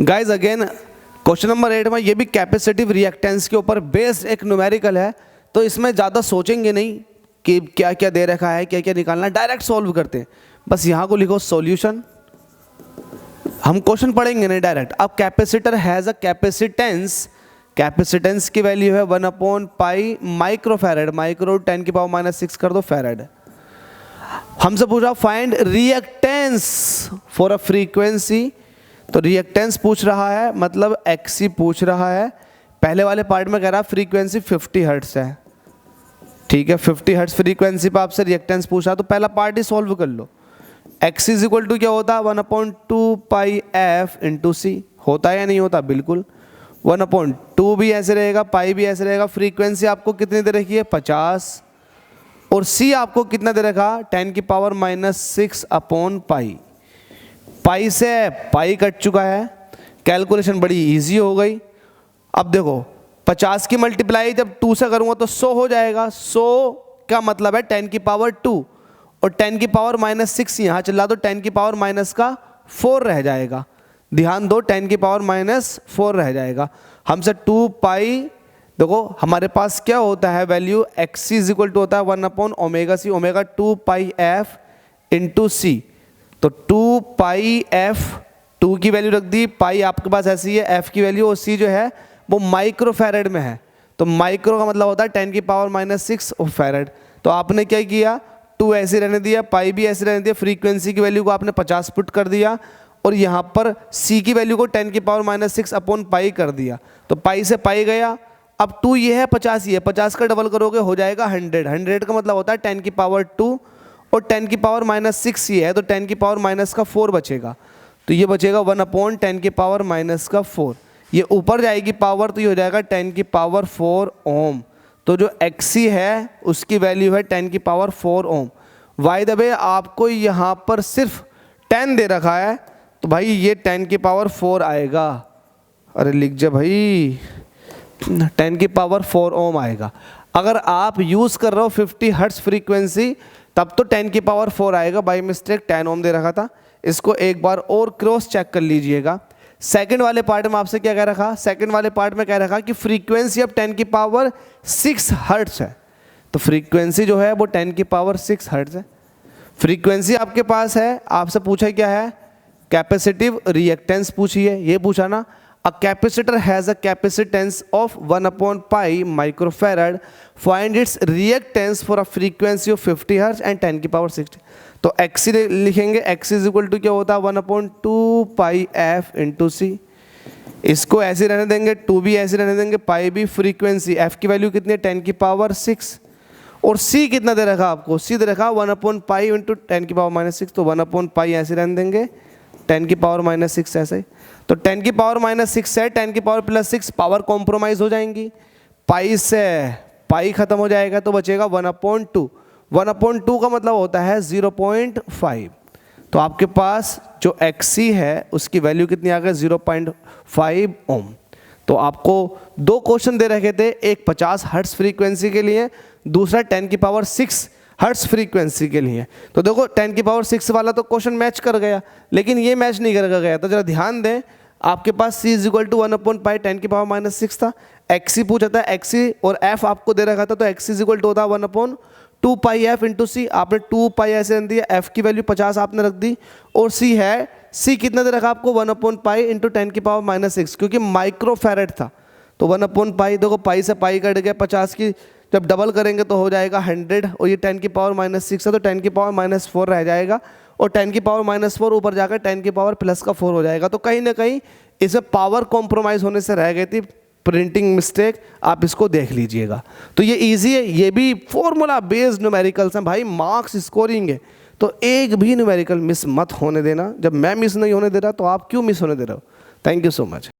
Guys again question number 8 में ये भी कैपेसिटिव रिएक्टेंस के ऊपर बेस्ड एक न्यूमेरिकल है, तो इसमें ज़्यादा सोचेंगे नहीं कि क्या क्या दे रखा है, क्या क्या निकालना है, डायरेक्ट सॉल्व करते हैं। बस यहाँ को लिखो सॉल्यूशन, हम क्वेश्चन पढ़ेंगे नहीं डायरेक्ट। अब capacitor has a capacitance, capacitance की वैल्यू है 1/पाई माइक्रोफैरेड, माइक्रो 10⁻⁻⁶ कर दो फैरेड। हमसे पूछा find reactance for a frequency, तो रिएक्टेंस पूछ रहा है, मतलब एक्सी पूछ रहा है। पहले वाले पार्ट में कह रहा है फ्रीक्वेंसी 50 हर्ट्ज है, ठीक है, 50 हर्ट्ज फ्रीक्वेंसी पर आपसे रिएक्टेंस पूछा, तो पहला पार्ट ही सॉल्व कर लो। एक्स इज इक्वल टू क्या होता है 1/2πf इंटू सी, होता है या नहीं होता, बिल्कुल 1/2 भी ऐसे रहेगा, पाई भी ऐसे रहेगा। फ्रीक्वेंसी आपको कितनी दे रखी है 50, और सी आपको कितना दे रखा 10⁻⁻⁶/पाई। पाई से पाई कट चुका है, कैलकुलेशन बड़ी इजी हो गई। अब देखो 50 की मल्टीप्लाई जब 2 से करूंगा तो 100 हो जाएगा। 100 का मतलब है 10⁻², और 10⁻⁻⁶ यहाँ चला तो 10⁻⁻⁴ रह जाएगा। ध्यान दो 10⁻⁻⁴ रह जाएगा। हमसे 2 पाई, देखो हमारे पास क्या होता है value, x is equal to होता है 1/ω/c, ओमेगा 2πf इंटू सी। तो 2πf, 2 की वैल्यू रख दी, पाई आपके पास ऐसी है, एफ की वैल्यू, और सी जो है वो माइक्रोफैरेड में है। तो माइक्रो का मतलब होता है 10⁻⁻⁶ फैरेड। तो आपने क्या किया, 2 ऐसे रहने दिया, पाई भी ऐसे रहने दिया, फ्रीक्वेंसी की वैल्यू को आपने 50 पुट कर दिया, और यहाँ पर सी की वैल्यू को 10⁻⁻�6/पाई कर दिया। तो पाई से पाई गया। अब 2 ये है, 50 ये है, 50 का डबल करोगे हो जाएगा 100। 100 का मतलब होता है 10⁻², और 10⁻⁻⁶ ये है, तो 10⁻⁻⁴ बचेगा। तो ये बचेगा 1/10⁻⁻⁴। ये ऊपर जाएगी पावर, तो ये हो जाएगा 10⁻⁴ ओम। तो जो एक्सी है उसकी वैल्यू है 10⁻⁴ ओम। बाय द वे आपको यहाँ पर सिर्फ 10 दे रखा है, तो भाई ये 10⁻⁴ आएगा। अरे लिख जा भाई, 10⁻⁴ ओम आएगा। अगर आप यूज़ कर रहे हो 50 हर्ट्ज फ्रीक्वेंसी तब तो 10⁻⁴ आएगा। बाई मिस्टेक 10 ओम दे रखा था, इसको एक बार और क्रॉस चेक कर लीजिएगा। सेकंड वाले पार्ट में आपसे क्या कह रखा, सेकंड वाले पार्ट में कह रखा कि फ्रीक्वेंसी अब 10⁻⁶ हर्ट्ज है। तो फ्रीक्वेंसी जो है वो 10⁻⁶ हर्ट्ज है। फ्रीक्वेंसी आपके पास है, आपसे पूछा क्या है, कैपेसिटिव रिएक्टेंस पूछी है, ये पूछा ना। A capacitor has a capacitance of 1/पाई microfarad, find its reactance for a frequency of 50 hertz and 10⁻⁶। तो एक्सी लिखेंगे, एक्स इज इक्वल टू क्या होता है 1/2πf इंटू सी। इसको ऐसे रहने देंगे, 2 भी ऐसे रहने देंगे, पाई भी। फ्रीक्वेंसी एफ की वैल्यू कितनी है 10⁻⁶, और सी कितना दे रखा आपको, सी दे रखा 1/पाई इंटू 10⁻⁻⁶। तो 1/पाई ऐसे रहने देंगे, 10⁻⁻⁶ ऐसे। तो 10⁻⁻⁶ है, 10⁻+6 पावर कॉम्प्रोमाइज हो जाएंगी, पाई से पाई खत्म हो जाएगा, तो बचेगा 1/2। 1/2 का मतलब होता है 0.5। तो आपके पास जो एक्सी है उसकी वैल्यू कितनी आ गई 0.5 ओम। तो आपको 2 क्वेश्चन दे रखे थे, एक 50 हर्ट्ज फ्रीक्वेंसी के लिए, दूसरा 10⁻⁶ हर्ट्ज फ्रीक्वेंसी के लिए। तो देखो 10⁻⁶ वाला तो क्वेश्चन मैच कर गया, लेकिन ये मैच नहीं कर गया। तो जरा ध्यान दें, आपके पास c इज इक्वल टू 1/पाई 10⁻⁻⁶ था, एक्सी पूछा था, एक्सी और f आपको दे रखा था, तो एक्सी इज इक्वल टू होता 1/2πf इंटू सी। आपने 2 पाई ऐसे रख दिया, f की वैल्यू 50 आपने रख दी, और c है, c कितना दे रखा आपको 1/पाई इंटू 10⁻⁻�6, क्योंकि माइक्रोफैरेड था। तो 1/पाई, देखो पाई से पाई कट गया, 50 की जब डबल करेंगे तो हो जाएगा 100, और ये 10⁻⁻�6 है, तो 10⁻⁻⁴ रह जाएगा, और 10⁻⁻⁴ ऊपर जाकर 10⁻+4 हो जाएगा। तो कहीं ना कहीं इसे पावर कॉम्प्रोमाइज़ होने से रह गई थी, प्रिंटिंग मिस्टेक, आप इसको देख लीजिएगा। तो ये इजी है, ये भी फॉर्मूला बेस्ड न्यूमेरिकल्स हैं भाई, मार्क्स स्कोरिंग है। तो एक भी न्यूमेरिकल मिस मत होने देना। जब मैं मिस नहीं होने दे रहा तो आप क्यों मिस होने दे रहे हो। Thank you so much.